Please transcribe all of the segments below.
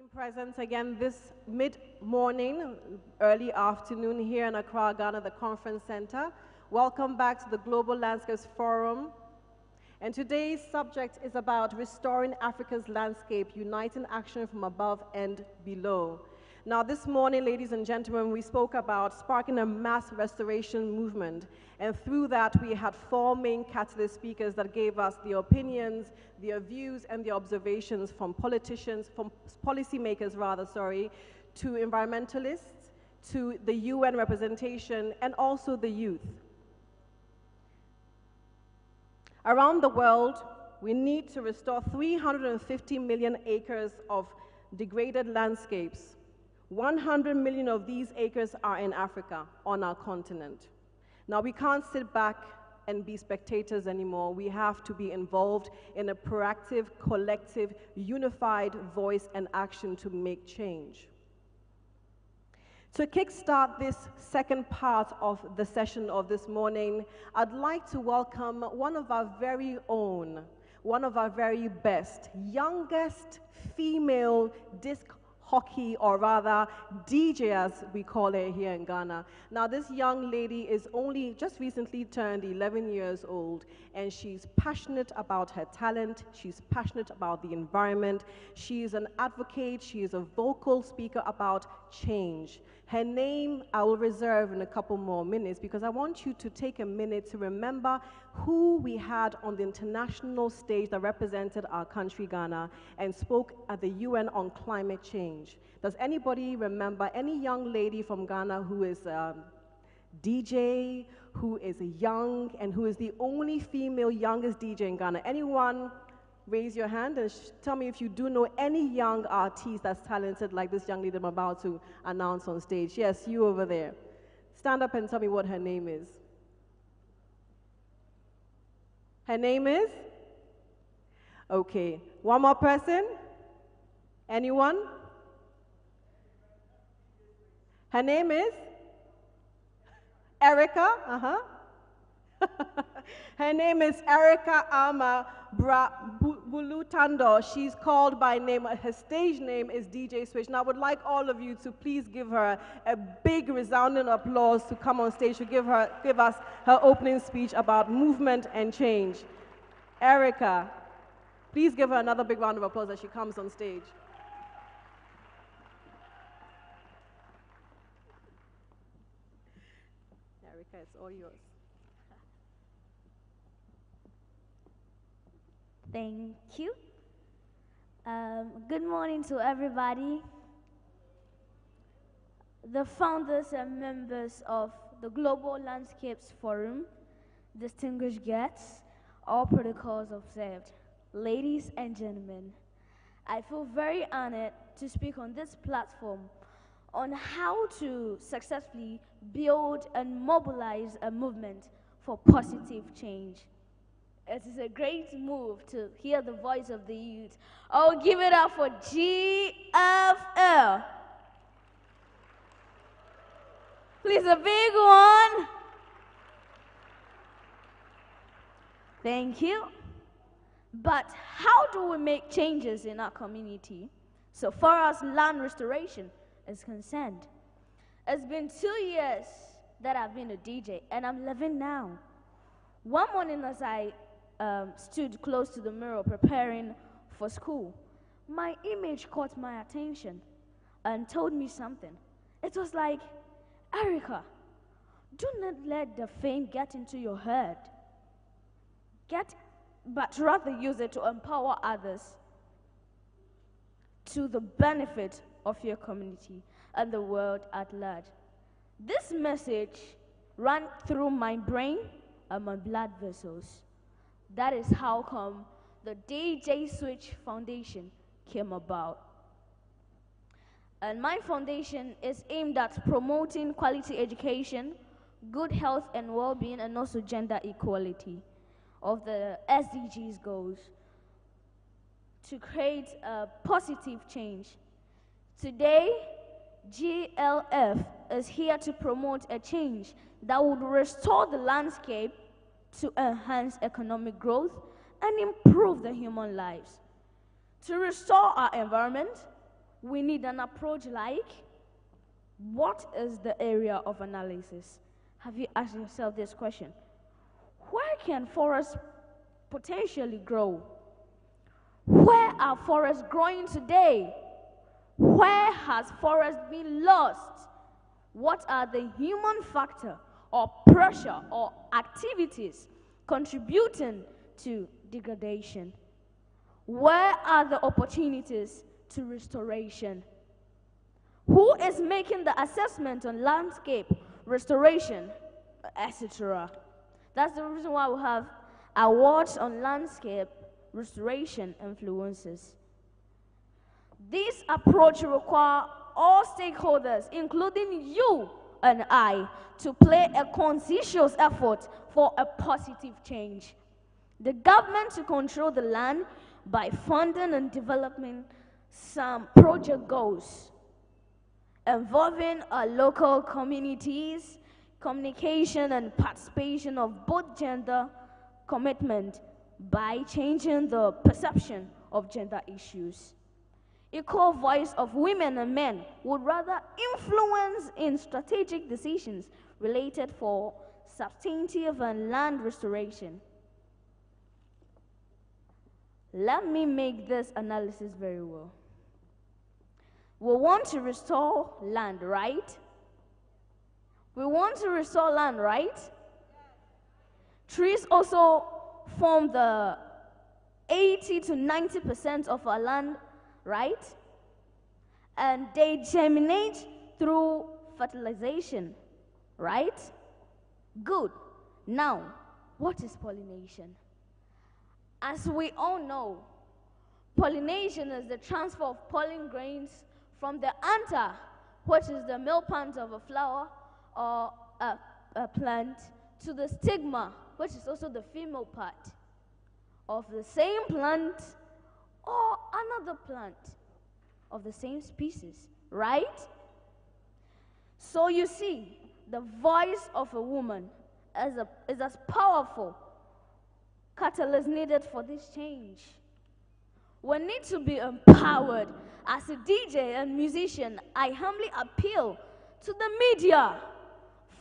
being present again this mid-morning, early afternoon here in Accra, Ghana, the conference center. Welcome back to the Global Landscapes Forum. And today's subject is about restoring Africa's landscape, uniting action from above and below. Now, this morning, ladies and gentlemen, we spoke about sparking a mass restoration movement. And through that, we had four main catalyst speakers that gave us their opinions, their views, and their observations from politicians, from policymakers, to environmentalists, to the UN representation, and also the youth. Around the world, we need to restore 350 million acres of degraded landscapes. 100 million of these acres are in Africa, on our continent. Now, we can't sit back and be spectators anymore. We have to be involved in a proactive, collective, unified voice and action to make change. To kickstart this second part of the session of this morning, I'd like to welcome one of our very own, one of our very best, youngest female disc hockey, or rather DJ as we call it here in Ghana. Now, this young lady is only just recently turned 11 years old, and she's passionate about her talent. She's passionate about the environment. She is an advocate. She is a vocal speaker about change. Her name I will reserve in a couple more minutes because I want you to take a minute to remember who we had on the international stage that represented our country, Ghana, and spoke at the UN on climate change. Does anybody remember any young lady from Ghana who is a DJ, who is young, and who is the only female youngest DJ in Ghana? Anyone? Raise your hand and tell me if you do know any young artist that's talented like this young lady I'm about to announce on stage. Yes, you over there. Stand up and tell me what her name is. Her name is? Okay. One more person? Anyone? Her name is? Erica? Her name is Erica Ama Bulutando. She's called by name. Her stage name is DJ Switch. Now, I would like all of you to please give her a big resounding applause to come on stage to give us her opening speech about movement and change. Erica, please give her another big round of applause as she comes on stage. Erica, it's all yours. Thank you. Good morning to everybody. The founders and members of the Global Landscapes Forum, distinguished guests, all protocols observed. Ladies and gentlemen, I feel very honored to speak on this platform on how to successfully build and mobilize a movement for positive change. It is a great move to hear the voice of the youth. Oh, give it up for GFL. Please, a big one. Thank you. But how do we make changes in our community so far as land restoration is concerned? It's been 2 years that I've been a DJ, and I'm 11 now. One morning as I stood close to the mirror preparing for school, my image caught my attention and told me something. It was like, Erica, do not let the fame get into your head, but rather use it to empower others to the benefit of your community and the world at large. This message ran through my brain and my blood vessels. That is how come the DJ Switch Foundation came about. And my foundation is aimed at promoting quality education, good health and well-being, and also gender equality of the SDGs goals to create a positive change. Today, GLF is here to promote a change that would restore the landscape to enhance economic growth and improve the human lives, to restore our environment, we need an approach like, what is the area of analysis? Have you asked yourself this question? Where can forests potentially grow? Where are forests growing today? Where has forest been lost? What are the human factor or pressure or activities contributing to degradation? Where are the opportunities to restoration? Who is making the assessment on landscape restoration, etc.? That's the reason why we have awards on landscape restoration influences. This approach requires all stakeholders, including you and I, to play a conscientious effort for a positive change. The government to control the land by funding and developing some project goals involving our local communities, communication and participation of both gender commitment by changing the perception of gender issues. Equal voice of women and men would rather influence in strategic decisions related for substantive and land restoration. Let me make this analysis very well. We want to restore land, right? We want to restore land, right? Trees also form the 80 to 90% of our land, right? And they germinate through fertilization, right? Good. Now, what is pollination? As we all know, pollination is the transfer of pollen grains from the anther, which is the male part of a flower or a plant, to the stigma, which is also the female part of the same plant or another plant of the same species, right? So you see, the voice of a woman is as powerful catalyst needed for this change. We need to be empowered. As a DJ and musician, I humbly appeal to the media.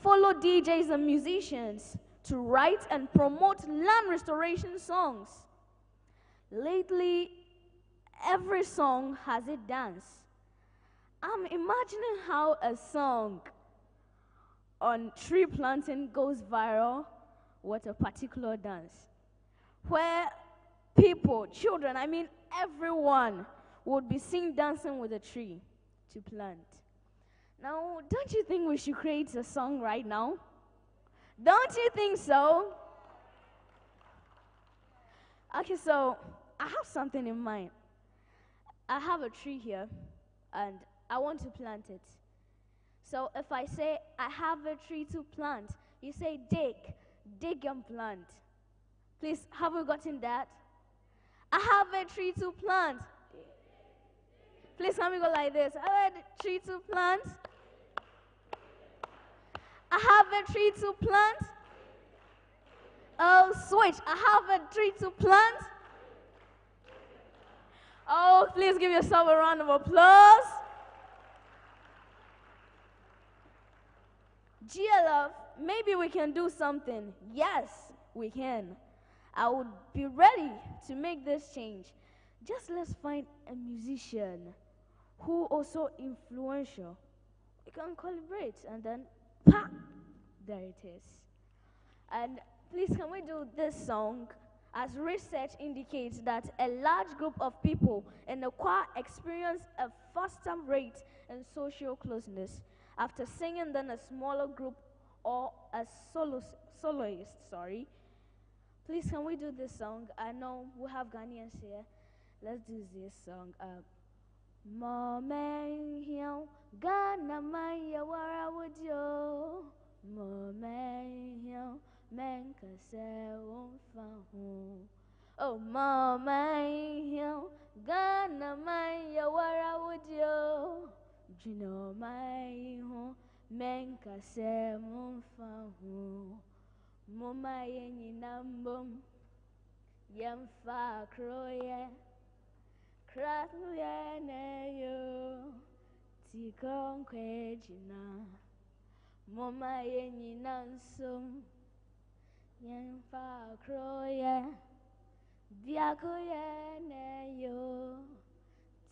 Follow DJs and musicians to write and promote land restoration songs. Lately, every song has a dance. I'm imagining how a song on tree planting goes viral with a particular dance, where people, children, everyone would be seen dancing with a tree to plant. Now, don't you think we should create a song right now? Don't you think so? Okay, so I have something in mind. I have a tree here, and I want to plant it. So if I say, I have a tree to plant, you say, dig and plant. Please, have we gotten that? I have a tree to plant. Please, can we go like this? I have a tree to plant. I have a tree to plant. Oh, switch. I have a tree to plant. Oh, please give yourself a round of applause. GLF, maybe we can do something. Yes, we can. I would be ready to make this change. Just let's find a musician who also influential. We can collaborate, and then, pa, there it is. And please, can we do this song? As research indicates that a large group of people in a choir experience a faster rate in social closeness after singing than a smaller group or a soloist. Please, can we do this song? I know we have Ghanaians here. Let's do this song. Momento Ghana maya wara wodio. Momento menkase wonfahu. Oh, momento Ghana maya wara wodio. Jino mai menkase wonfahu. Moma yenyi nambom yemfa kroye Krasyaneyo Tikonkwejina Moma Yeni Nansum Yanfa Kroye Diakoyeneyo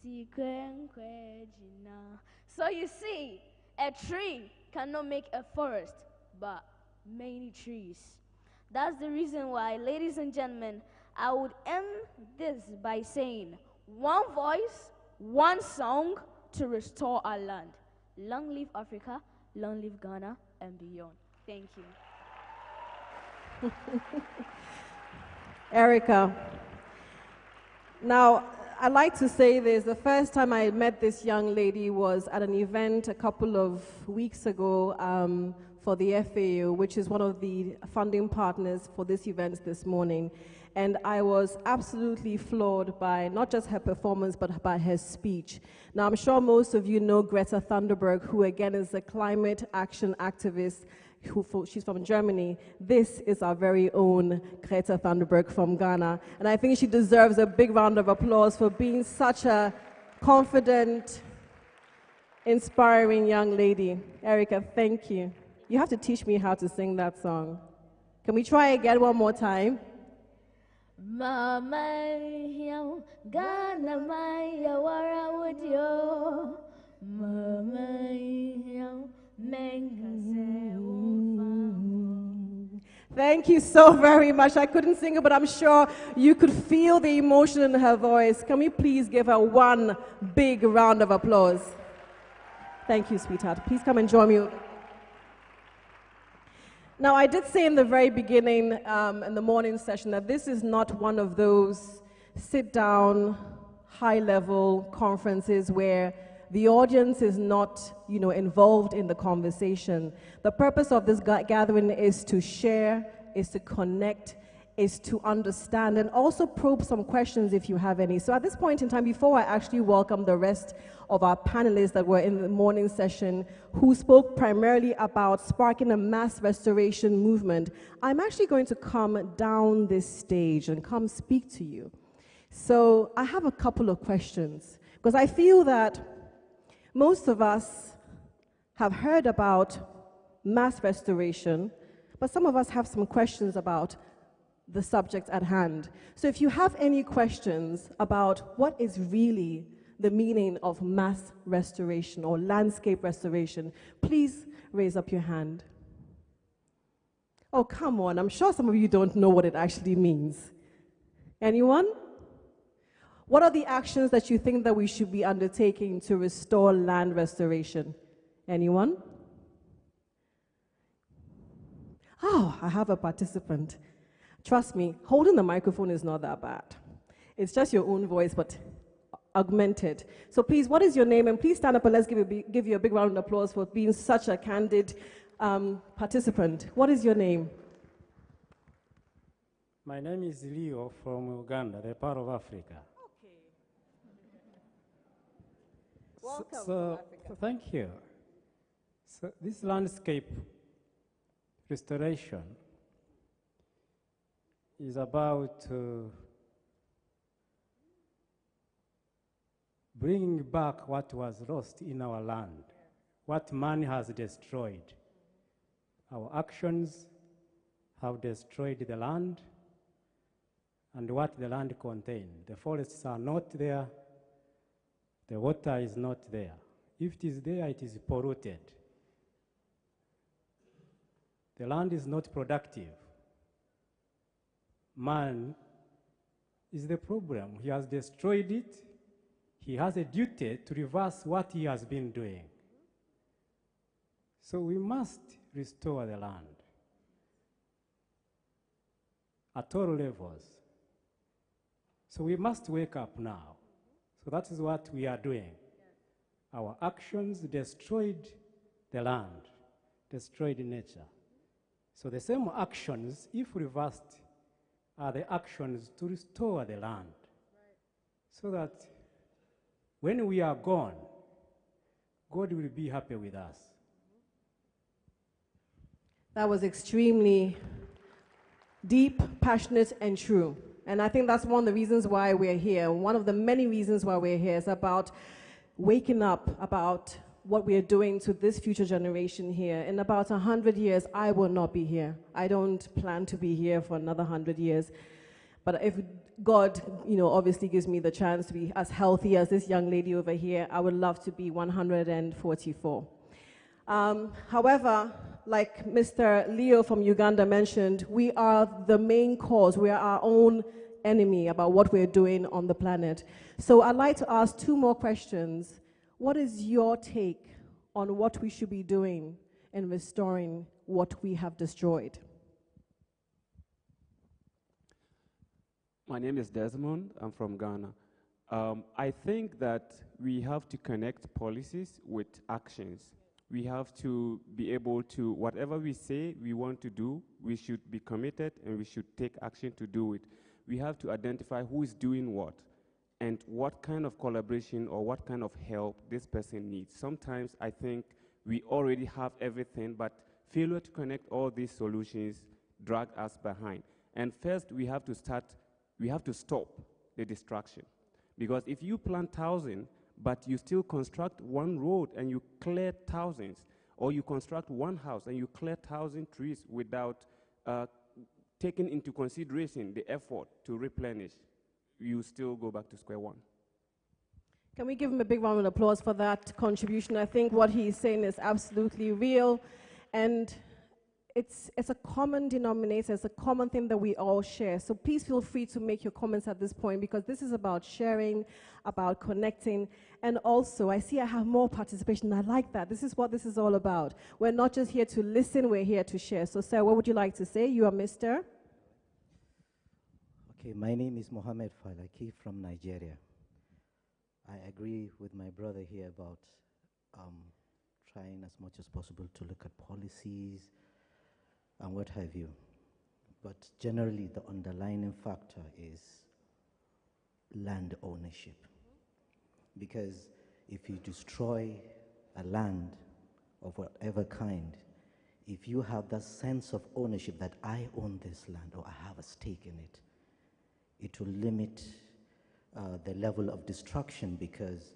Tikonkwejina. So you see, a tree cannot make a forest, but many trees. That's the reason why, ladies and gentlemen, I would end this by saying, one voice, one song to restore our land. Long live Africa, long live Ghana, and beyond. Thank you. Erica. Now, I'd like to say this. The first time I met this young lady was at an event a couple of weeks ago for the FAO, which is one of the funding partners for this event this morning. And I was absolutely floored by not just her performance, but by her speech. Now, I'm sure most of you know Greta Thunberg, who again is a climate action activist. She's from Germany. This is our very own Greta Thunberg from Ghana. And I think she deserves a big round of applause for being such a confident, inspiring young lady. Erica, thank you. You have to teach me how to sing that song. Can we try again one more time? Mama Ghana Maya Wara Wodio Mama Thank you so very much. I couldn't sing it, but I'm sure you could feel the emotion in her voice. Can we please give her one big round of applause? Thank you, sweetheart. Please come and join me. Now, I did say in the very beginning, in the morning session, that this is not one of those sit-down, high-level conferences where the audience is not, involved in the conversation. The purpose of this gathering is to share, is to connect, is to understand, and also probe some questions if you have any. So at this point in time, before I actually welcome the rest of our panelists that were in the morning session, who spoke primarily about sparking a mass restoration movement, I'm actually going to come down this stage and come speak to you. So I have a couple of questions, because I feel that most of us have heard about mass restoration, but some of us have some questions about the subject at hand. So if you have any questions about what is really the meaning of mass restoration or landscape restoration, please raise up your hand. Oh, come on, I'm sure some of you don't know what it actually means. Anyone? What are the actions that you think that we should be undertaking to restore land restoration? Anyone? Oh, I have a participant. Trust me, holding the microphone is not that bad. It's just your own voice, but augmented. So please, what is your name? And please stand up and let's give you a big round of applause for being such a candid participant. What is your name? My name is Leo from Uganda, the part of Africa. Okay. Welcome So, to Africa. Thank you. So this landscape restoration is about bringing back what was lost in our land, what man has destroyed. Our actions have destroyed the land and what the land contained. The forests are not there, the water is not there. If it is there, it is polluted. The land is not productive. Man is the problem. He has destroyed it. He has a duty to reverse what he has been doing. So we must restore the land at all levels. So we must wake up now. So that is what we are doing. Our actions destroyed the land, destroyed nature. So the same actions, if reversed, are the actions to restore the land. So that when we are gone, God will be happy with us. That was extremely deep, passionate, and true. And I think that's one of the reasons why we're here. One of the many reasons why we're here is about waking up about what we're doing to this future generation here. In about 100 years, I will not be here. I don't plan to be here for another 100 years. But if God, obviously gives me the chance to be as healthy as this young lady over here, I would love to be 144. However, like Mr. Leo from Uganda mentioned, we are the main cause. We are our own enemy about what we're doing on the planet. So I'd like to ask two more questions. What is your take on what we should be doing in restoring what we have destroyed? My name is Desmond. I'm from Ghana. I think that we have to connect policies with actions. We have to be able to, whatever we say we want to do, we should be committed and we should take action to do it. We have to identify who is doing what and what kind of collaboration or what kind of help this person needs. Sometimes I think we already have everything, but failure to connect all these solutions drag us behind. And first, we have to stop the destruction. Because if you plant 1,000, but you still construct one road and you clear thousands, or you construct one house and you clear 1,000 trees without taking into consideration the effort to replenish, you still go back to square one. Can we give him a big round of applause for that contribution? I think what he's saying is absolutely real, and it's a common denominator, it's a common thing that we all share. So please feel free to make your comments at this point, because this is about sharing, about connecting, and also I see I have more participation. I like that. This is what this is all about. We're not just here to listen, we're here to share. So sir, what would you like to say? You are Mr. Okay, my name is Mohammed Falaki from Nigeria. I agree with my brother here about trying as much as possible to look at policies and what have you. But generally, the underlying factor is land ownership. Because if you destroy a land of whatever kind, if you have that sense of ownership that I own this land or I have a stake in it, it will limit the level of destruction, because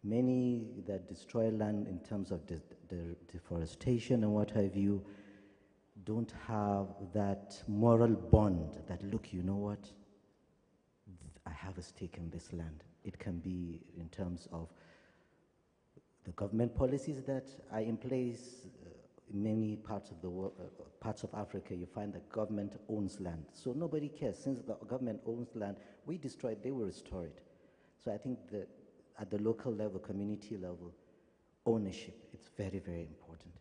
many that destroy land in terms of the deforestation and what have you don't have that moral bond that, look, you know what, I have a stake in this land. It can be in terms of the government policies that are in place. In many parts of the world, parts of Africa, you find that government owns land. So nobody cares. Since the government owns land, we destroy it, they will restore it. So I think that at the local level, community level, ownership, it's very, very important.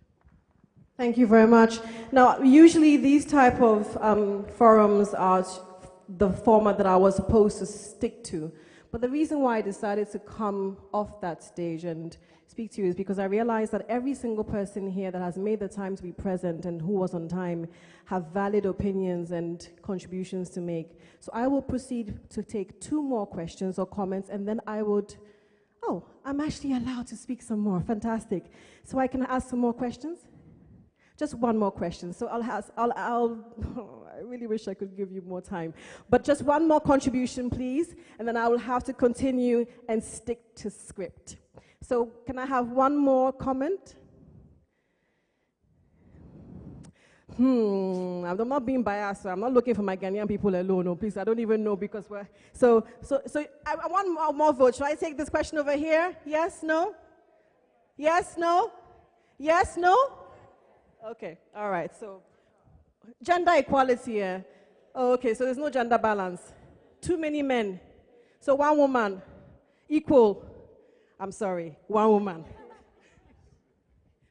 Thank you very much. Now, usually these type of forums are the format that I was supposed to stick to. But the reason why I decided to come off that stage and speak to you is because I realized that every single person here that has made the time to be present and who was on time have valid opinions and contributions to make. So I will proceed to take two more questions or comments, and then I would, oh, I'm actually allowed to speak some more. Fantastic. So I can ask some more questions? Just one more question. So I really wish I could give you more time. But just one more contribution, please, and then I will have to continue and stick to script. So can I have one more comment? I'm not being biased, so I'm not looking for my Ghanaian people alone. No, please, I don't even know, because we're... So I want more votes. Should I take this question over here? Yes, no? Yes, no? Yes, no? Okay, all right, so gender equality here. Oh, okay, so there's no gender balance. Too many men. So one woman, equal. I'm sorry, one woman.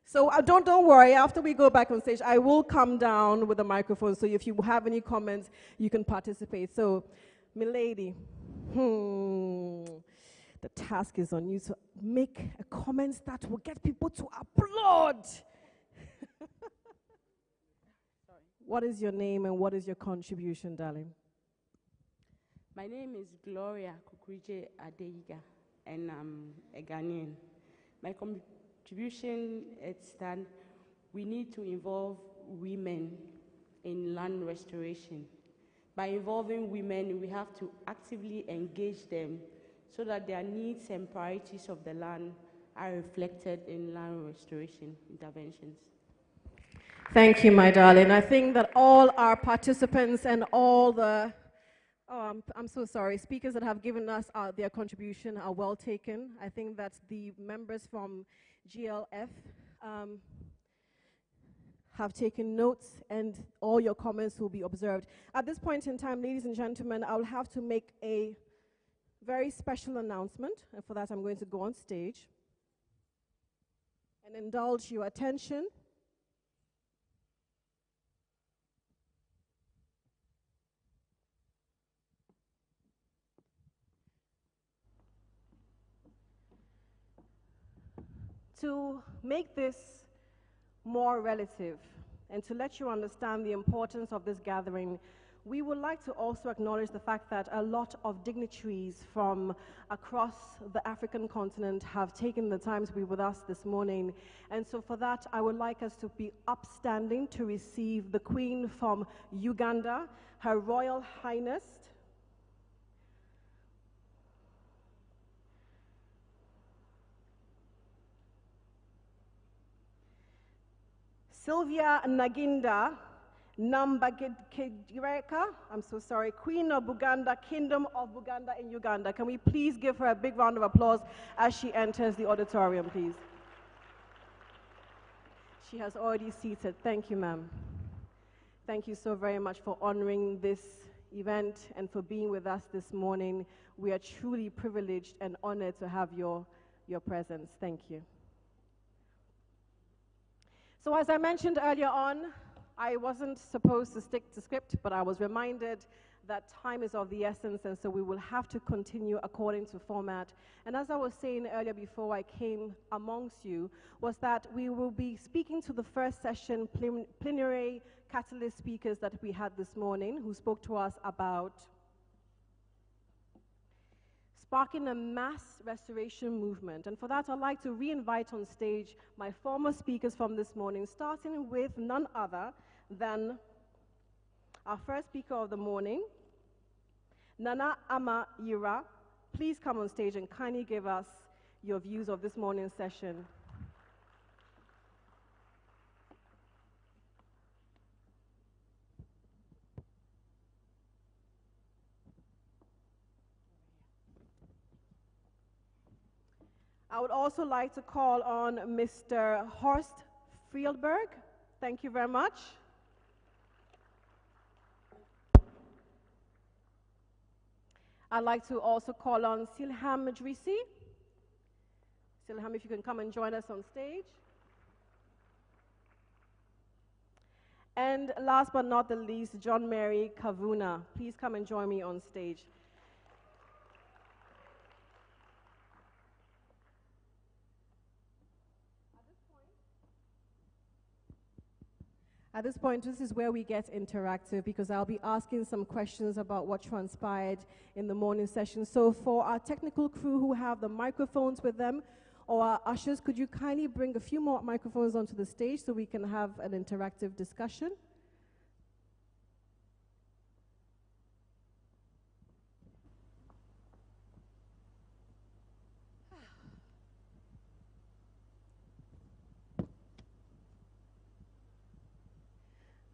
So don't worry, after we go back on stage, I will come down with a microphone, so if you have any comments, you can participate. So, milady, the task is on you to make a comment that will get people to applaud. What is your name and what is your contribution, darling? My name is Gloria Kukurije Adeiga, and I'm a Ghanaian. My contribution is that we need to involve women in land restoration, by involving women, we have to actively engage them so that their needs and priorities of the land are reflected in land restoration interventions. Thank you, my darling. I think that all our participants and all the, I'm so sorry, speakers that have given us their contribution are well taken. I think that the members from GLF have taken notes, and all your comments will be observed. At this point in time, ladies and gentlemen, I will have to make a very special announcement, and for that I'm going to go on stage and indulge your attention. To make this more relative and to let you understand the importance of this gathering, we would like to also acknowledge the fact that a lot of dignitaries from across the African continent have taken the time to be with us this morning. And so for that, I would like us to be upstanding to receive the Queen from Uganda, Her Royal Highness Sylvia Naginda Nambagireka, I'm so sorry, Queen of Buganda, Kingdom of Buganda in Uganda. Can we please give her a big round of applause as she enters the auditorium, please? She has already seated. Thank you, ma'am. Thank you so very much for honoring this event and for being with us this morning. We are truly privileged and honored to have your presence. Thank you. So as I mentioned earlier on, I wasn't supposed to stick to script, but I was reminded that time is of the essence, and so we will have to continue according to format. And as I was saying earlier before I came amongst you, was that we will be speaking to the first session plenary catalyst speakers that we had this morning, who spoke to us about sparking a mass restoration movement. And for that, I'd like to re-invite on stage my former speakers from this morning, starting with none other than our first speaker of the morning, Nana Ama Yira. Please come on stage and kindly give us your views of this morning's session. I would also like to call on Mr. Horst Friedberg. Thank you very much. I'd like to also call on Silham Idrissi. Silham, if you can come and join us on stage. And last but not the least, John Mary Kavuna. Please come and join me on stage. At this point, this is where we get interactive, because I'll be asking some questions about what transpired in the morning session. So for our technical crew who have the microphones with them, or our ushers, could you kindly bring a few more microphones onto the stage so we can have an interactive discussion?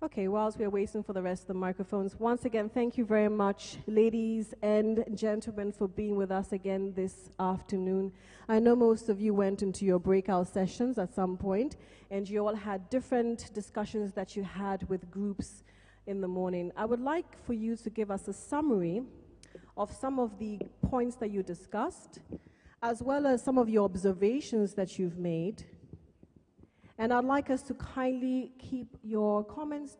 Okay, whilst we're waiting for the rest of the microphones, once again, thank you very much, ladies and gentlemen, for being with us again this afternoon. I know most of you went into your breakout sessions at some point, and you all had different discussions that you had with groups in the morning. I would like for you to give us a summary of some of the points that you discussed, as well as some of your observations that you've made. And I'd like us to kindly keep your comments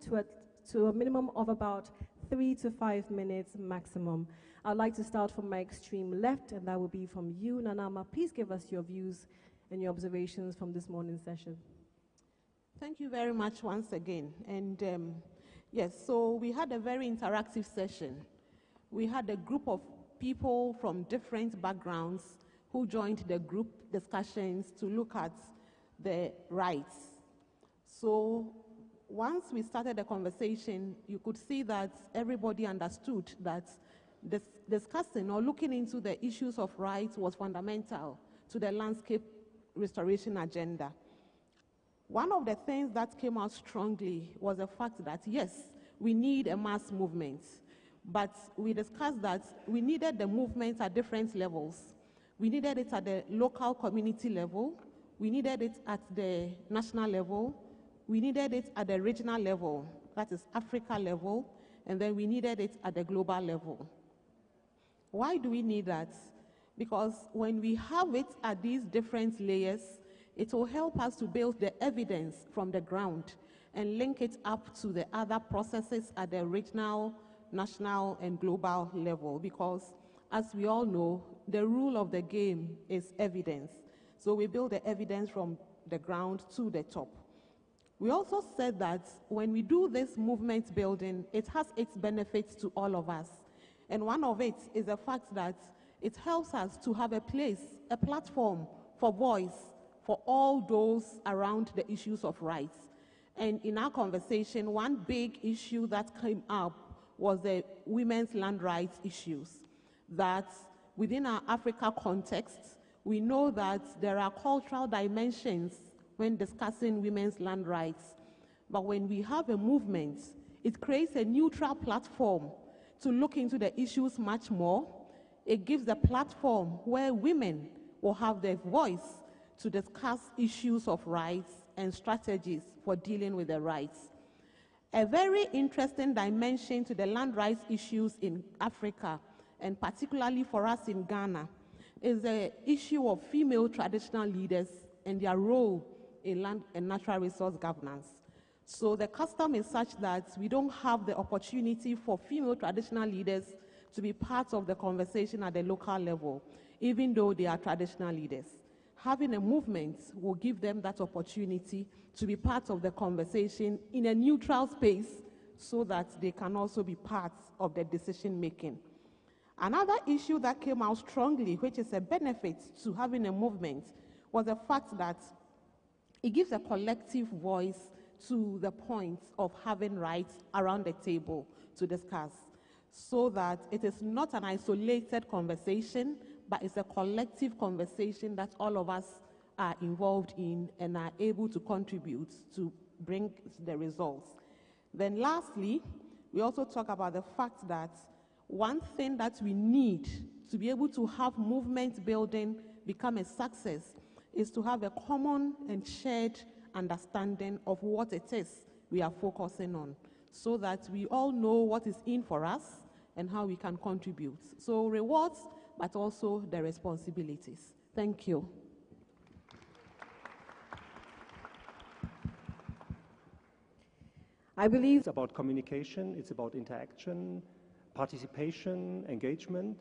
to a minimum of about 3 to 5 minutes maximum. I'd like to start from my extreme left, and that will be from you, Nanama. Please give us your views and your observations from this morning's session. Thank you very much once again. And yes, so we had a very interactive session. We had a group of people from different backgrounds who joined the group discussions to look at the rights. So once we started the conversation, you could see that everybody understood that discussing or looking into the issues of rights was fundamental to the landscape restoration agenda. One of the things that came out strongly was the fact that, yes, we need a mass movement, but we discussed that we needed the movement at different levels. We needed it at the local community level, we needed it at the national level, we needed it at the regional level, that is Africa level, and then we needed it at the global level. Why do we need that? Because when we have it at these different layers, it will help us to build the evidence from the ground and link it up to the other processes at the regional, national, and global level. Because as we all know, the rule of the game is evidence. So we build the evidence from the ground to the top. We also said that when we do this movement building, it has its benefits to all of us. And one of it is the fact that it helps us to have a place, a platform for voice for all those around the issues of rights. And in our conversation, one big issue that came up was the women's land rights issues. That within our Africa context, we know that there are cultural dimensions when discussing women's land rights. But when we have a movement, it creates a neutral platform to look into the issues much more. It gives a platform where women will have their voice to discuss issues of rights and strategies for dealing with the rights. A very interesting dimension to the land rights issues in Africa, and particularly for us in Ghana, is the issue of female traditional leaders and their role in land and natural resource governance. So the custom is such that we don't have the opportunity for female traditional leaders to be part of the conversation at the local level, even though they are traditional leaders. Having a movement will give them that opportunity to be part of the conversation in a neutral space so that they can also be part of the decision making. Another issue that came out strongly, which is a benefit to having a movement, was the fact that it gives a collective voice to the point of having rights around the table to discuss, so that it is not an isolated conversation, but it's a collective conversation that all of us are involved in and are able to contribute to bring the results. Then lastly, we also talk about the fact that one thing that we need to be able to have movement building become a success is to have a common and shared understanding of what it is we are focusing on, so that we all know what is in for us and how we can contribute. So rewards, but also the responsibilities. Thank you. I believe it's about communication, it's about interaction, participation, engagement,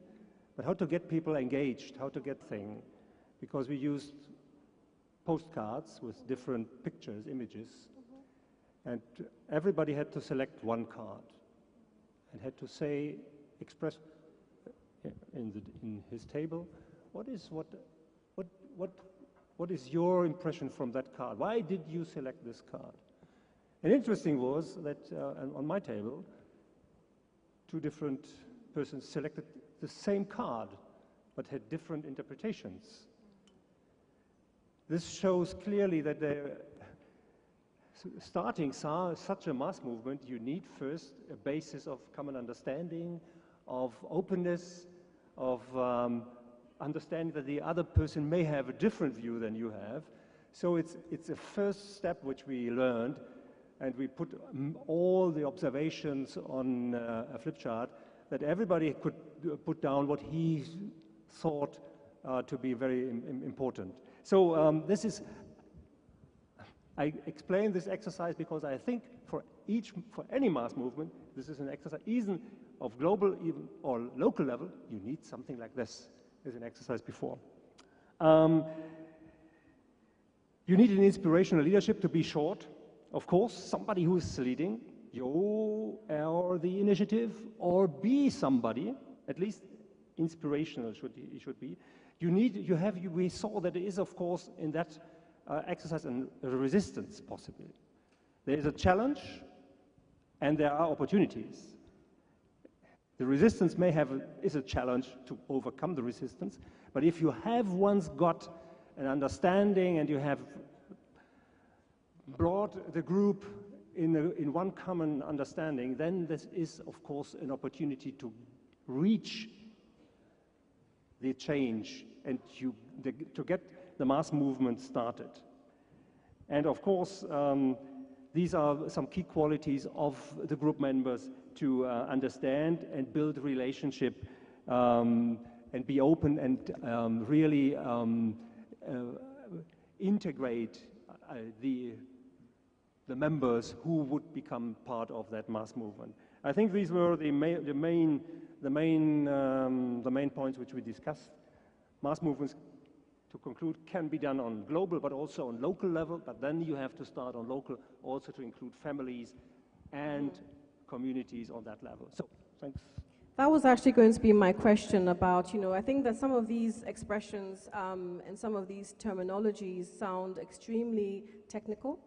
but how to get people engaged, how to get things, because we used postcards with different pictures, images, and everybody had to select one card and had to say, express in his table, what is your impression from that card? Why did you select this card? And interesting was that on my table, two different persons selected the same card, but had different interpretations. This shows clearly that starting such a mass movement, you need first a basis of common understanding, of openness, of understanding that the other person may have a different view than you have. So it's a first step which we learned, and we put all the observations on a flip chart that everybody could put down what he thought to be very important. So I explain this exercise because I think for any mass movement, this is an exercise, even of global even or local level, you need something like this as an exercise before. You need an inspirational leadership to be short. Of course, somebody who is leading, you or the initiative, or be somebody, at least inspirational it should be. We saw that there is, of course, in that exercise a resistance possibly. There is a challenge and there are opportunities. The resistance is a challenge to overcome the resistance, but if you have once got an understanding and you have brought the group in one common understanding, then this is, of course, an opportunity to reach the change and to get the mass movement started. And of course, these are some key qualities of the group members to understand and build relationship and be open and really integrate the members who would become part of that mass movement. I think these were the main points which we discussed. Mass movements, to conclude, can be done on global but also on local level, but then you have to start on local also to include families and communities on that level. So, thanks. That was actually going to be my question about, I think that some of these expressions and some of these terminologies sound extremely technical.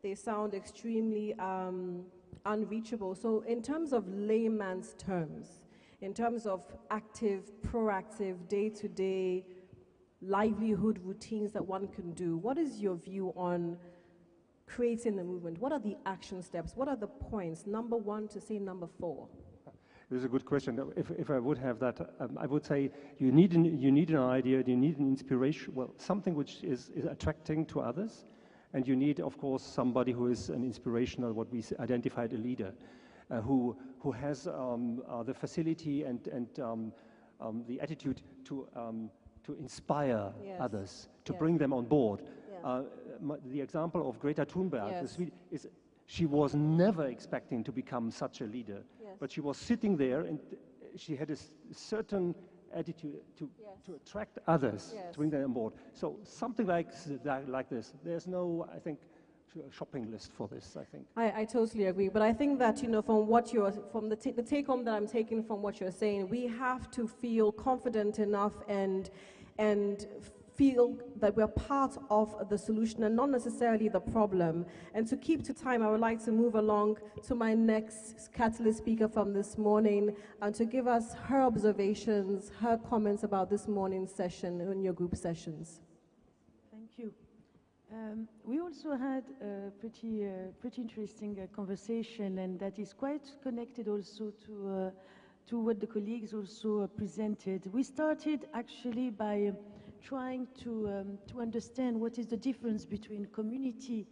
They sound extremely unreachable. So in terms of layman's terms, in terms of active, proactive, day-to-day livelihood routines that one can do, what is your view on creating a movement? What are the action steps? What are the points, number 1 to say number 4? This is a good question. If I would have that, I would say you need an idea, you need an inspiration, well, something which is attracting to others, and you need, of course, somebody who is an inspirational, what we identified, a leader, who has the facility and the attitude to inspire others, to bring them on board. Yeah. The example of Greta Thunberg, the Swede, is she was never expecting to become such a leader, but she was sitting there and she had a certain attitude to attract others, to bring them on board. So something like this. There's no, I think, shopping list for this, I think. I totally agree, but I think that, from the take home that I'm taking from what you're saying, we have to feel confident enough and feel that we're part of the solution and not necessarily the problem. And to keep to time, I would like to move along to my next catalyst speaker from this morning and to give us her observations, her comments about this morning's session in your group sessions. Thank you. We also had a pretty interesting conversation, and that is quite connected also to what the colleagues also presented. We started actually by trying to understand what is the difference between community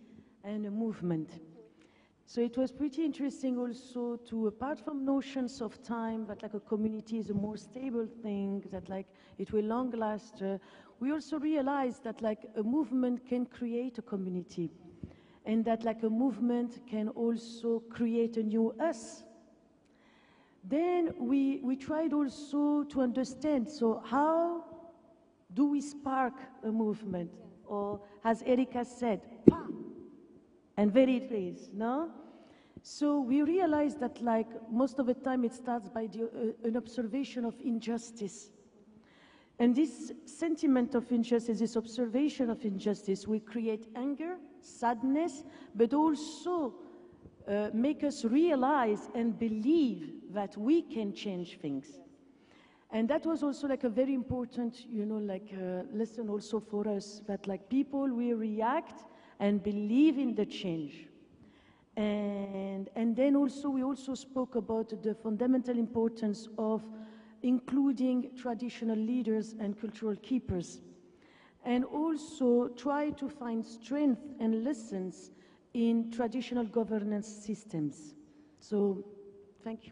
and a movement. So it was pretty interesting also to, apart from notions of time, that like a community is a more stable thing, that like it will long last, we also realized that like a movement can create a community, and that like a movement can also create a new us. Then we tried also to understand, so how do we spark a movement? Or, as Erika said, pa! And there it is, no? So we realized that, like, most of the time it starts by an observation of injustice. And this sentiment of injustice, this observation of injustice, will create anger, sadness, but also make us realize and believe that we can change things. And that was also like a very important, lesson also for us, that like people will react and believe in the change. And then also we also spoke about the fundamental importance of including traditional leaders and cultural keepers, and also try to find strength and lessons in traditional governance systems. So, thank you.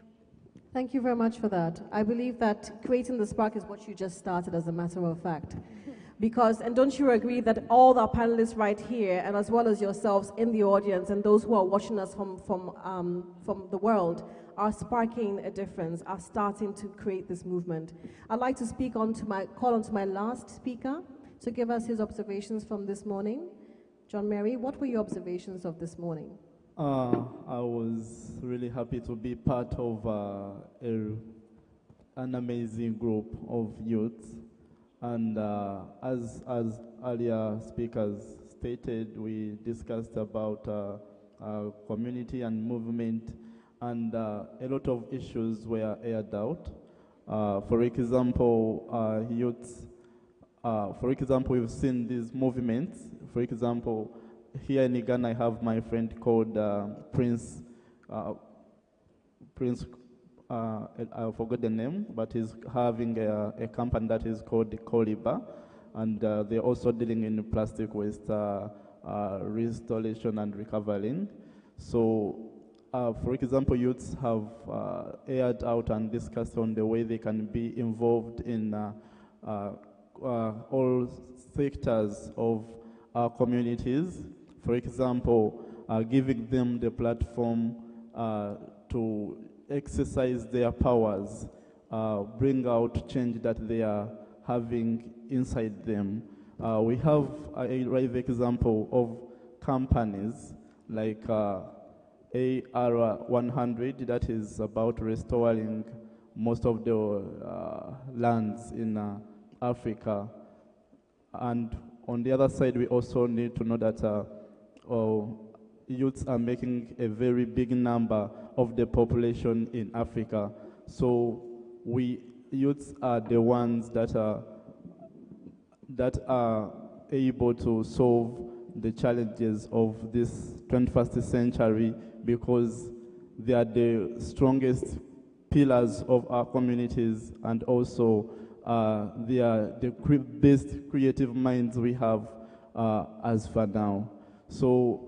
Thank you very much for that. I believe that creating the spark is what you just started, as a matter of fact. Because, and don't you agree that all our panelists right here, and as well as yourselves in the audience, and those who are watching us from the world, are sparking a difference, are starting to create this movement. I'd like to call on to my last speaker to give us his observations from this morning. John Mary, what were your observations of this morning? I was really happy to be part of an amazing group of youths, and as earlier speakers stated, we discussed about community and movement, and a lot of issues were aired out. For example, youths. For example, we've seen these movements. For example, here in Ghana, I have my friend called Prince. I forgot the name, but he's having a company that is called Coliba, and they're also dealing in plastic waste restoration and recovering. So, for example, youths have aired out and discussed on the way they can be involved in all sectors of our communities. For example, giving them the platform to exercise their powers, bring out change that they are having inside them. We have a live example of companies like AR100 that is about restoring most of the lands in Africa. And on the other side, we also need to know that youths are making a very big number of the population in Africa. So we youths are the ones that are able to solve the challenges of this 21st century, because they are the strongest pillars of our communities, and also they are the best creative minds we have as for now. So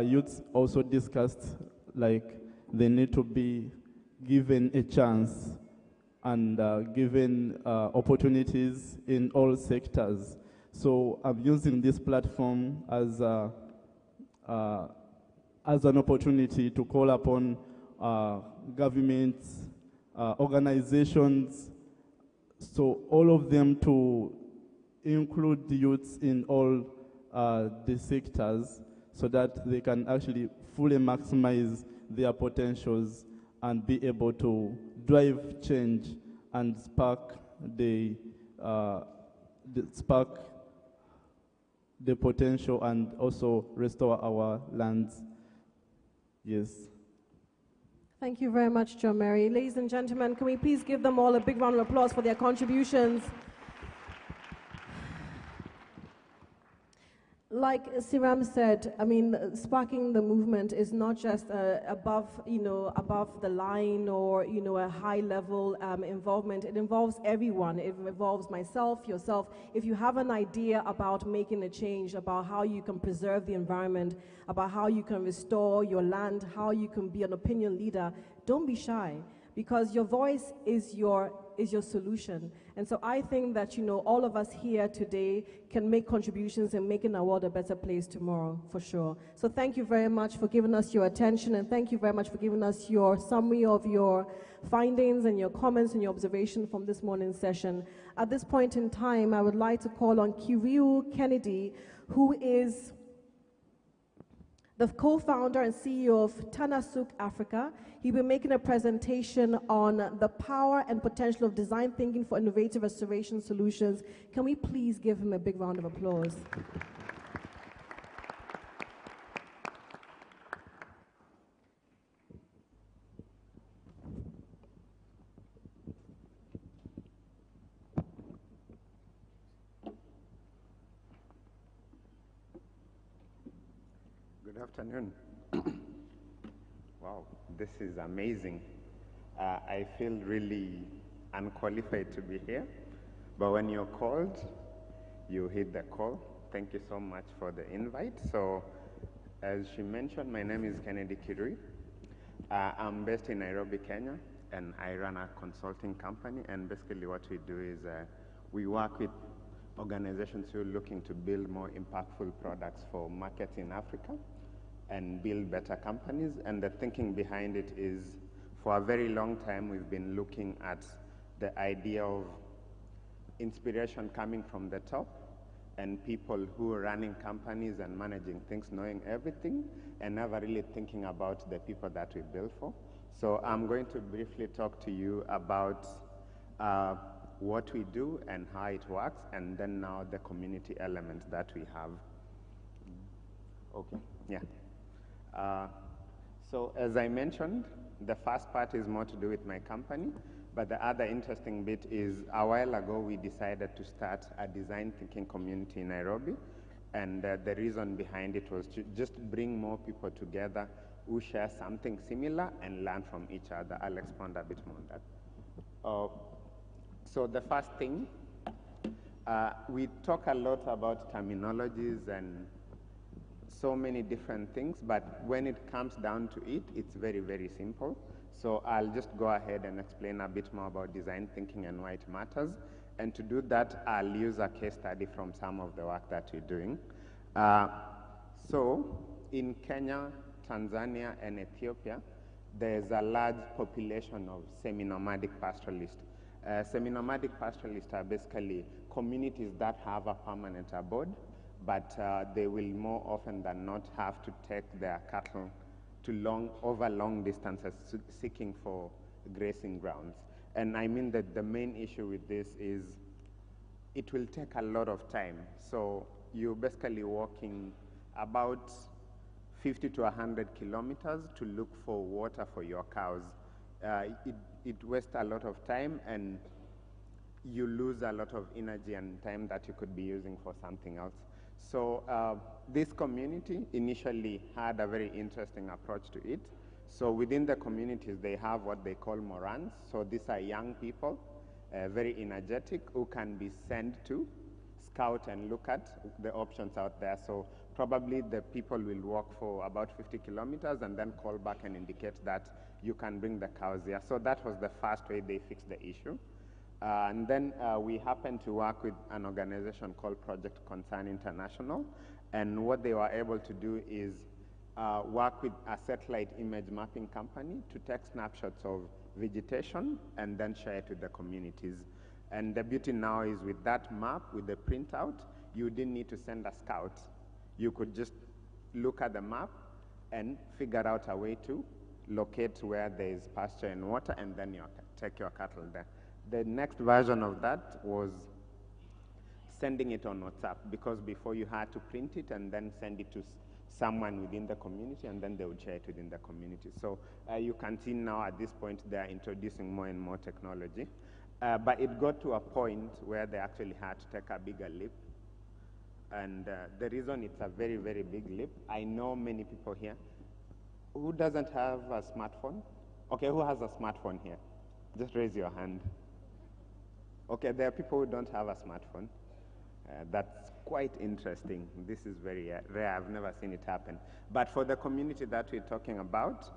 youths also discussed like they need to be given a chance and given opportunities in all sectors. So I'm using this platform as an opportunity to call upon governments, organizations, so all of them to include the youths in all the sectors, so that they can actually fully maximize their potentials and be able to drive change and spark the potential and also restore our lands. Yes. Thank you very much, John Mary. Ladies and gentlemen, can we please give them all a big round of applause for their contributions? Like Siram said, I mean, sparking the movement is not just above the line or, a high-level involvement. It involves everyone. It involves myself, yourself. If you have an idea about making a change, about how you can preserve the environment, about how you can restore your land, how you can be an opinion leader, don't be shy, because your voice is your solution. And so I think that, all of us here today can make contributions in making our world a better place tomorrow, for sure. So thank you very much for giving us your attention, and thank you very much for giving us your summary of your findings and your comments and your observation from this morning's session. At this point in time, I would like to call on Kiriu Kennedy, who is the co-founder and CEO of Tanasuk Africa. He'll be making a presentation on the power and potential of design thinking for innovative restoration solutions. Can we please give him a big round of applause? Good afternoon. Wow, this is amazing. I feel really unqualified to be here, but when you're called, you hit the call. Thank you so much for the invite. So, as she mentioned, my name is Kennedy Kirui. I'm based in Nairobi, Kenya, and I run a consulting company, and basically what we do is we work with organizations who are looking to build more impactful products for markets in Africa and build better companies. And the thinking behind it is, for a very long time, we've been looking at the idea of inspiration coming from the top and people who are running companies and managing things, knowing everything, and never really thinking about the people that we build for. So I'm going to briefly talk to you about what we do and how it works, and then now the community element that we have. Okay, yeah. So as I mentioned, the first part is more to do with my company, but the other interesting bit is a while ago we decided to start a design thinking community in Nairobi, and the reason behind it was to just bring more people together who share something similar and learn from each other. I'll expand a bit more on that. So the first thing, we talk a lot about terminologies and so many different things, but when it comes down to it, it's very, very simple. So I'll just go ahead and explain a bit more about design thinking and why it matters. And to do that, I'll use a case study from some of the work that we're doing. So in Kenya, Tanzania, and Ethiopia, there's a large population of semi-nomadic pastoralists. Semi-nomadic pastoralists are basically communities that have a permanent abode, but they will more often than not have to take their cattle to over long distances seeking for grazing grounds. And I mean that the main issue with this is it will take a lot of time. So you're basically walking about 50 to 100 kilometers to look for water for your cows. It wastes a lot of time, and you lose a lot of energy and time that you could be using for something else. So this community initially had a very interesting approach to it. So within the communities, they have what they call morans. So these are young people, very energetic, who can be sent to scout and look at the options out there. So probably the people will walk for about 50 kilometers and then call back and indicate that you can bring the cows here. So that was the first way they fixed the issue. And then we happened to work with an organization called Project Concern International. And what they were able to do is work with a satellite image mapping company to take snapshots of vegetation and then share it with the communities. And the beauty now is with that map, with the printout, you didn't need to send a scout. You could just look at the map and figure out a way to locate where there is pasture and water, and then you take your cattle there. The next version of that was sending it on WhatsApp, because before you had to print it and then send it to someone within the community, and then they would share it within the community. So you can see now at this point they are introducing more and more technology. But it got to a point where they actually had to take a bigger leap. And the reason it's a very, very big leap, I know many people here. Who doesn't have a smartphone? Okay, who has a smartphone here? Just raise your hand. Okay, there are people who don't have a smartphone. That's quite interesting. This is very rare. I've never seen it happen. But for the community that we're talking about,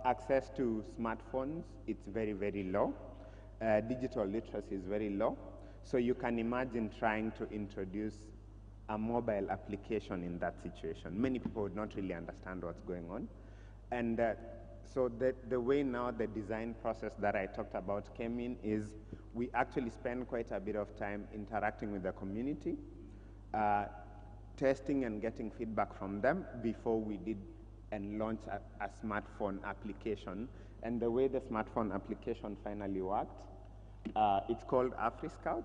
access to smartphones, it's very, very low. Digital literacy is very low. So you can imagine trying to introduce a mobile application in that situation. Many people would not really understand what's going on. And so the way now the design process that I talked about came in is we actually spend quite a bit of time interacting with the community, testing and getting feedback from them before we did and launched a smartphone application. And the way the smartphone application finally worked, it's called AfriScout.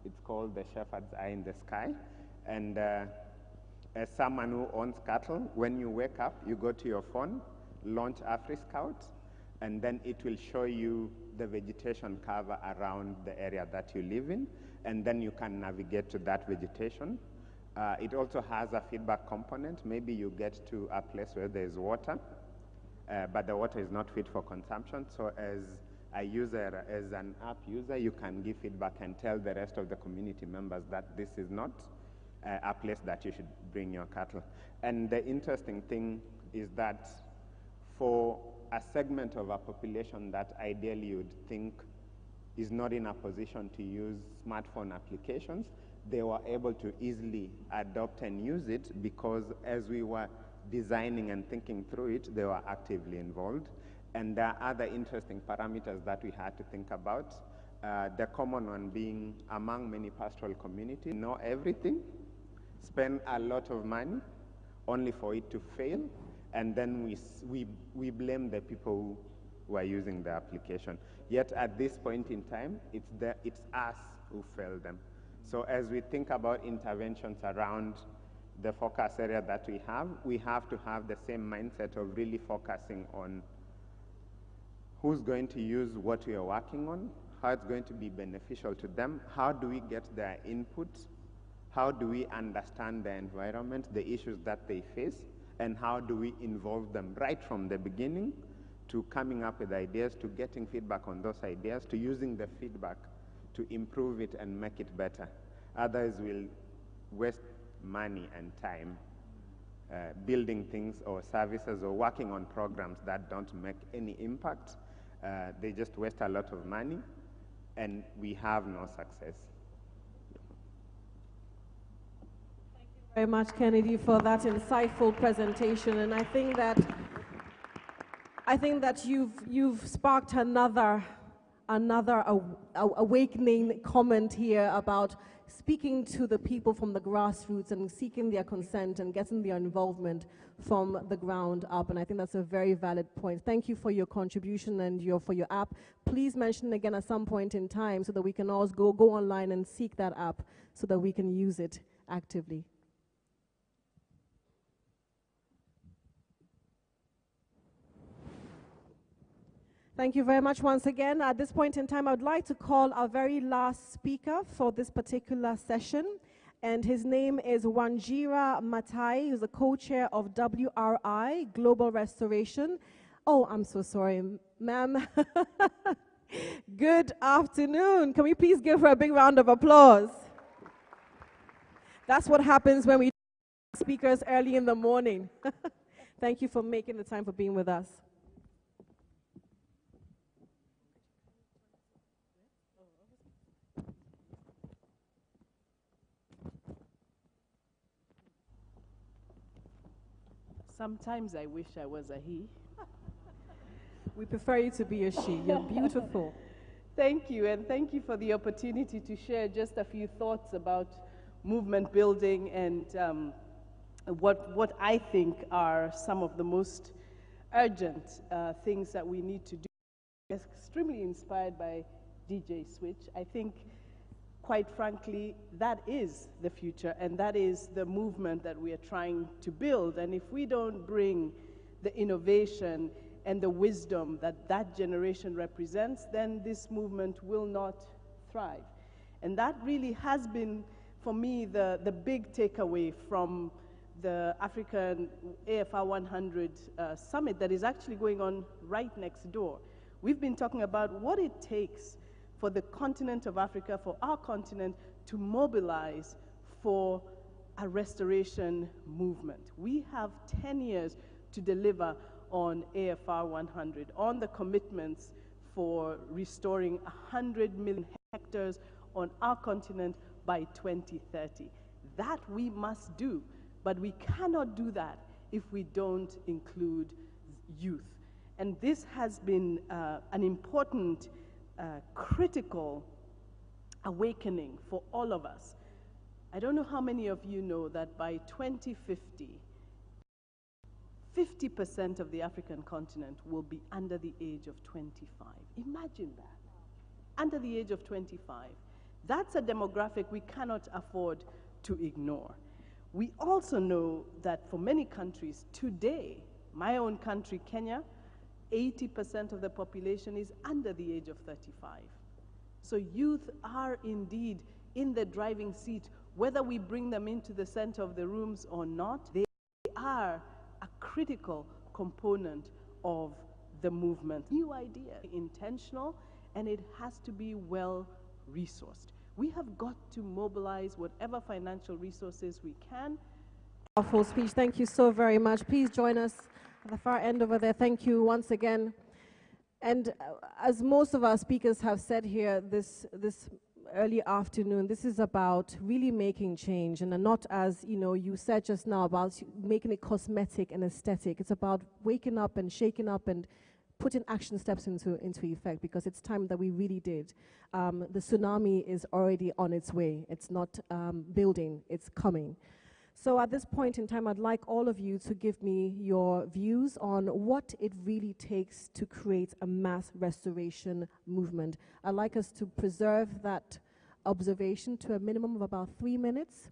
It's called the Shepherd's Eye in the Sky. And as someone who owns cattle, when you wake up, you go to your phone, launch AfriScout, and then it will show you the vegetation cover around the area that you live in, and then you can navigate to that vegetation. It also has a feedback component. Maybe you get to a place where there's water, but the water is not fit for consumption. So as a user, as an app user, you can give feedback and tell the rest of the community members that this is not a place that you should bring your cattle. And the interesting thing is that for a segment of a population that ideally you would think is not in a position to use smartphone applications, they were able to easily adopt and use it, because as we were designing and thinking through it, they were actively involved. And there are other interesting parameters that we had to think about. The common one being, among many pastoral communities, know everything, spend a lot of money only for it to fail, and then we blame the people who are using the application. Yet at this point in time, it's us who failed them. So as we think about interventions around the focus area that we have to have the same mindset of really focusing on who's going to use what we are working on, how it's going to be beneficial to them, how do we get their input, how do we understand the environment, the issues that they face, and how do we involve them right from the beginning to coming up with ideas, to getting feedback on those ideas, to using the feedback to improve it and make it better. Others will waste money and time building things or services or working on programs that don't make any impact. They just waste a lot of money, and we have no success. Thank you very much, Kennedy, for that insightful presentation. And I think that you've sparked another awakening comment here about speaking to the people from the grassroots and seeking their consent and getting their involvement from the ground up. And I think that's a very valid point. Thank you for your contribution and for your app. Please mention again at some point in time so that we can all go online and seek that app so that we can use it actively. Thank you very much once again. At this point in time, I would like to call our very last speaker for this particular session. And his name is Wanjira Matai, who's the co-chair of WRI, Global Restoration. Oh, I'm so sorry, ma'am. Good afternoon. Can we please give her a big round of applause? That's what happens when we speakers early in the morning. Thank you for making the time for being with us. Sometimes I wish I was a he. We prefer you to be a she. You're beautiful. Thank you, and thank you for the opportunity to share just a few thoughts about movement building and what I think are some of the most urgent things that we need to do. Extremely inspired by DJ Switch. I think, quite frankly, that is the future, and that is the movement that we are trying to build. And if we don't bring the innovation and the wisdom that that generation represents, then this movement will not thrive. And that really has been, for me, the big takeaway from the African AFR 100 summit that is actually going on right next door. We've been talking about what it takes for the continent of Africa, for our continent, to mobilize for a restoration movement. We have 10 years to deliver on AFR 100, on the commitments for restoring 100 million hectares on our continent by 2030. That we must do, but we cannot do that if we don't include youth. And this has been an important critical awakening for all of us. I don't know how many of you know that by 2050, 50% of the African continent will be under the age of 25. Imagine that. Under the age of 25. That's a demographic we cannot afford to ignore. We also know that for many countries today, my own country, Kenya, 80% of the population is under the age of 35. So youth are indeed in the driving seat, whether we bring them into the center of the rooms or not. They are a critical component of the movement. New idea, intentional, and it has to be well resourced. We have got to mobilize whatever financial resources we can. Powerful speech. Thank you so very much. Please join us at the far end over there. Thank you once again. And as most of our speakers have said here this early afternoon, this is about really making change, and not, as you said just now, about making it cosmetic and aesthetic. It's about waking up and shaking up and putting action steps into effect, because it's time that we really did. The tsunami is already on its way. It's not building, it's coming. So at this point in time, I'd like all of you to give me your views on what it really takes to create a mass restoration movement. I'd like us to preserve that observation to a minimum of about 3 minutes,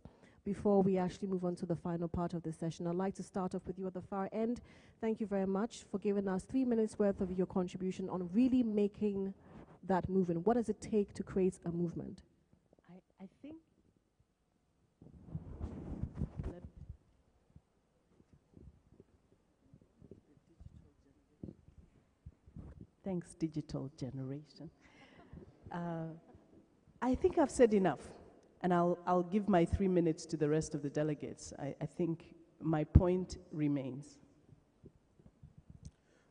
before we actually move on to the final part of this session. I'd like to start off with you at the far end. Thank you very much for giving us 3 minutes worth of your contribution on really making that movement. What does it take to create a movement? I think thanks, digital generation. I think I've said enough, and I'll give my 3 minutes to the rest of the delegates. I think my point remains.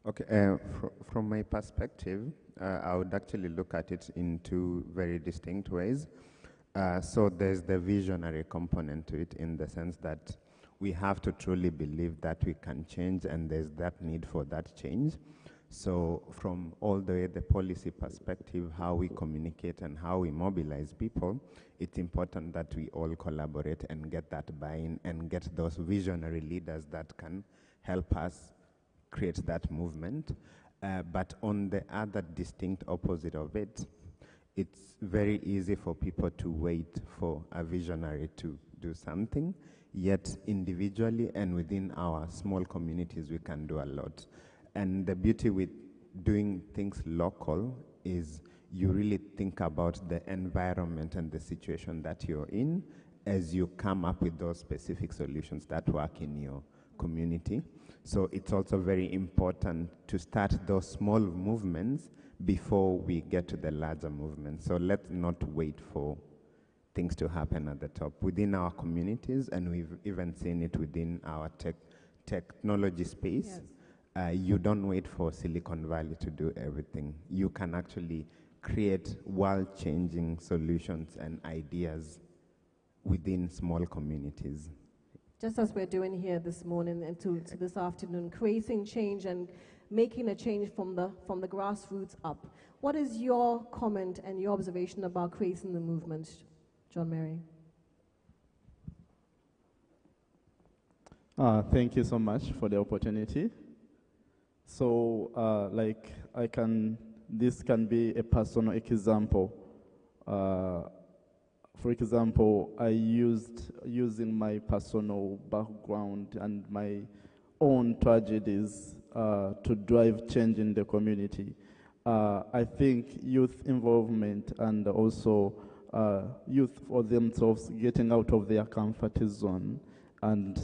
Okay, from my perspective, I would actually look at it in two very distinct ways. So there's the visionary component to it, in the sense that we have to truly believe that we can change, and there's that need for that change. So from all the way the policy perspective, how we communicate and how we mobilize people, it's important that we all collaborate and get that buy-in and get those visionary leaders that can help us create that movement. But on the other distinct opposite of it, it's very easy for people to wait for a visionary to do something, yet individually and within our small communities we can do a lot. And the beauty with doing things local is you really think about the environment and the situation that you're in as you come up with those specific solutions that work in your community. So it's also very important to start those small movements before we get to the larger movement. So let's not wait for things to happen at the top. Within our communities, and we've even seen it within our technology space, yes. You don't wait for Silicon Valley to do everything. You can actually create world-changing solutions and ideas within small communities. Just as we're doing here this morning and to this afternoon, creating change and making a change from the grassroots up. What is your comment and your observation about creating the movement, John Mary? Thank you so much for the opportunity. So, this can be a personal example. For example, using my personal background and my own tragedies to drive change in the community. I think youth involvement and also youth for themselves getting out of their comfort zone and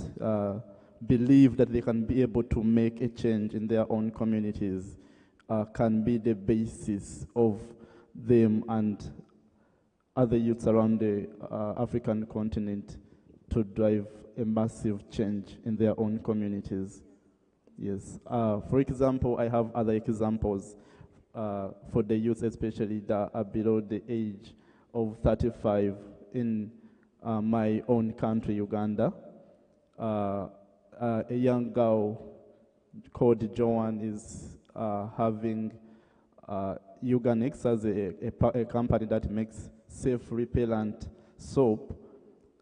believe that they can be able to make a change in their own communities can be the basis of them and other youths around the African continent to drive a massive change in their own communities. Yes. For example, I have other examples for the youth especially that are below the age of 35 in my own country, Uganda. A young girl called Joan is having Uganix as a company that makes safe repellent soap,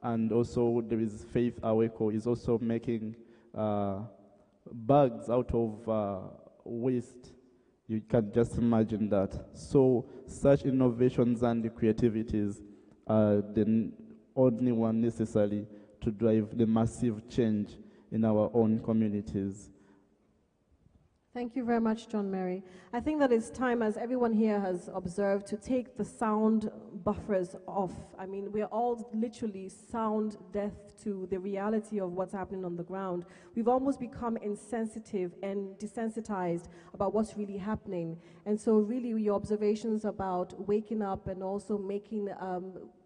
and also there is Faith Aweko is also making bags out of waste. You can just imagine that. So such innovations and creativities are the only one necessary to drive the massive change in our own communities. Thank you very much, John Mary. I think that it's time, as everyone here has observed, to take the sound buffers off. I mean, we're all literally sound deaf to the reality of what's happening on the ground. We've almost become insensitive and desensitized about what's really happening. And so really your observations about waking up and also making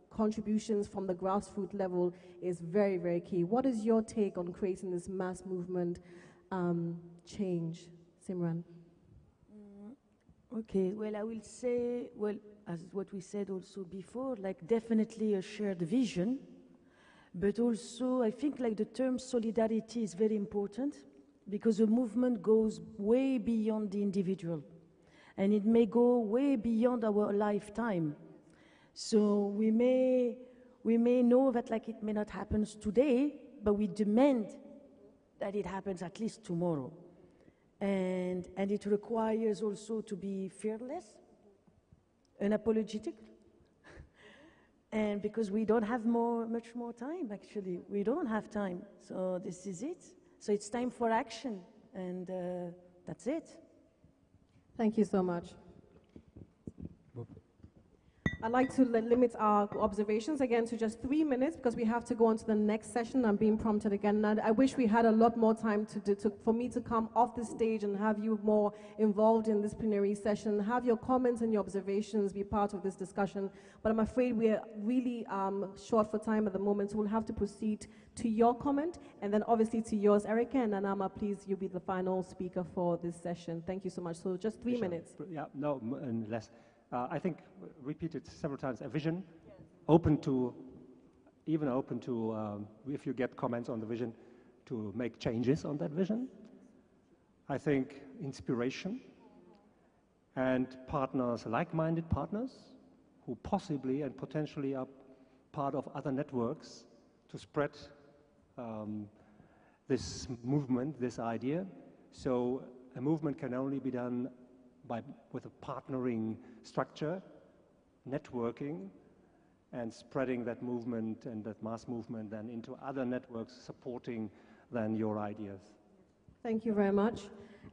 contributions from the grassroots level is very, very key. What is your take on creating this mass movement change? Simran. Okay, well, I will say, well, as what we said also before, like definitely a shared vision, but also I think like the term solidarity is very important because the movement goes way beyond the individual and it may go way beyond our lifetime. So we may know that like it may not happen today, but we demand that it happens at least tomorrow. And it requires also to be fearless, unapologetic, And because we don't have much more time, actually. We don't have time. So this is it. So it's time for action. And that's it. Thank you so much. I'd like to limit our observations again to just 3 minutes because we have to go on to the next session. I'm being prompted again. And I wish we had a lot more time for me to come off the stage and have you more involved in this plenary session, have your comments and your observations be part of this discussion. But I'm afraid we're really short for time at the moment, so we'll have to proceed to your comment and then obviously to yours. Erica and Nanama, please, you'll be the final speaker for this session. Thank you so much. So just 3 minutes. Yeah, no, and less. I think, repeated several times, a vision, open to, if you get comments on the vision, to make changes on that vision. I think inspiration and partners, like-minded partners, who possibly and potentially are part of other networks to spread this movement, this idea. So a movement can only be done with a partnering structure, networking, and spreading that movement and that mass movement then into other networks supporting then your ideas. Thank you very much.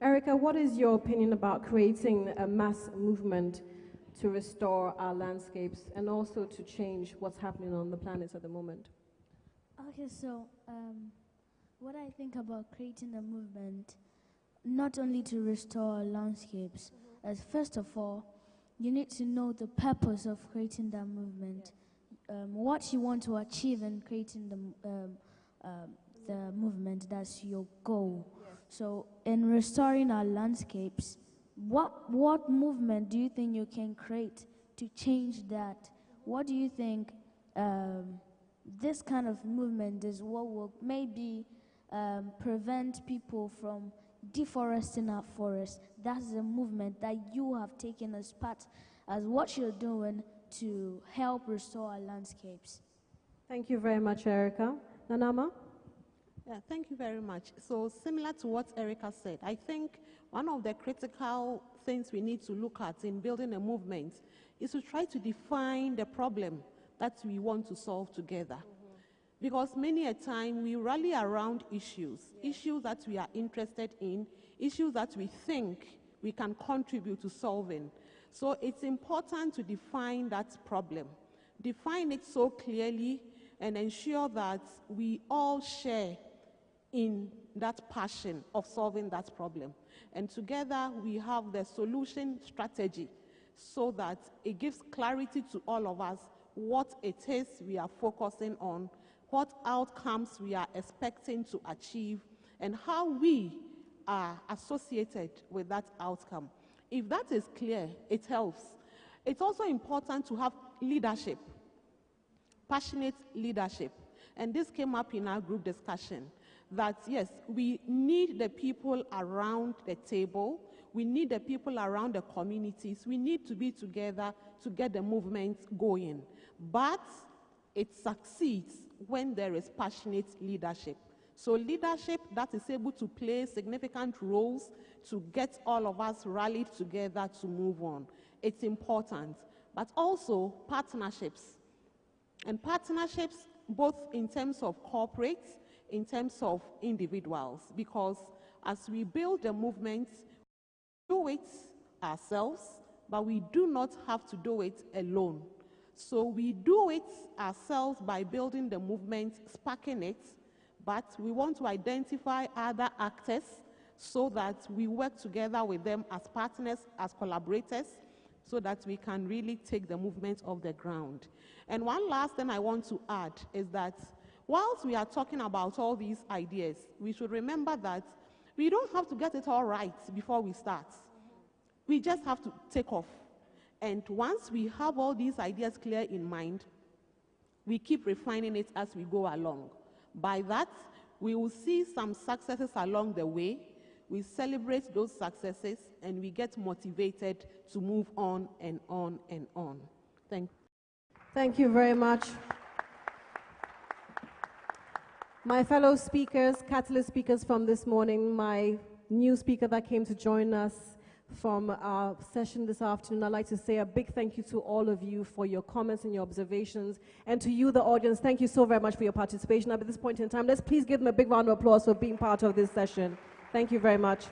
Erica, what is your opinion about creating a mass movement to restore our landscapes and also to change what's happening on the planet at the moment? Okay, so what I think about creating a movement, not only to restore our landscapes, as first of all, you need to know the purpose of creating that movement, what you want to achieve in creating the movement. That's your goal. Yes. So in restoring our landscapes, what movement do you think you can create to change that? What do you think this kind of movement is what will maybe prevent people from deforesting our forests? That's a movement that you have taken as part, as what you're doing to help restore our landscapes. Thank you very much, Erica. Nanama? Yeah, thank you very much. So similar to what Erica said, I think one of the critical things we need to look at in building a movement is to try to define the problem that we want to solve together. Because many a time we rally around issues, issues that we are interested in, issues that we think we can contribute to solving. So it's important to define that problem, define it so clearly, and ensure that we all share in that passion of solving that problem. And together we have the solution strategy so that it gives clarity to all of us what it is we are focusing on, what outcomes we are expecting to achieve, and how we are associated with that outcome. If that is clear, it helps. It's also important to have leadership, passionate leadership. And this came up in our group discussion, that yes, we need the people around the table, we need the people around the communities, we need to be together to get the movement going. But it succeeds when there is passionate leadership. So leadership that is able to play significant roles to get all of us rallied together to move on. It's important. But also partnerships. And partnerships both in terms of corporates, in terms of individuals. Because as we build a movement, we do it ourselves, but we do not have to do it alone. So we do it ourselves by building the movement, sparking it, but we want to identify other actors so that we work together with them as partners, as collaborators, so that we can really take the movement off the ground. And one last thing I want to add is that whilst we are talking about all these ideas, we should remember that we don't have to get it all right before we start. We just have to take off. And once we have all these ideas clear in mind, we keep refining it as we go along. By that, we will see some successes along the way. We celebrate those successes, and we get motivated to move on and on and on. Thank you. Thank you very much. My fellow speakers, catalyst speakers from this morning, my new speaker that came to join us from our session this afternoon. I'd like to say a big thank you to all of you for your comments and your observations. And to you, the audience, thank you so very much for your participation. At this point in time, let's please give them a big round of applause for being part of this session. Thank you very much.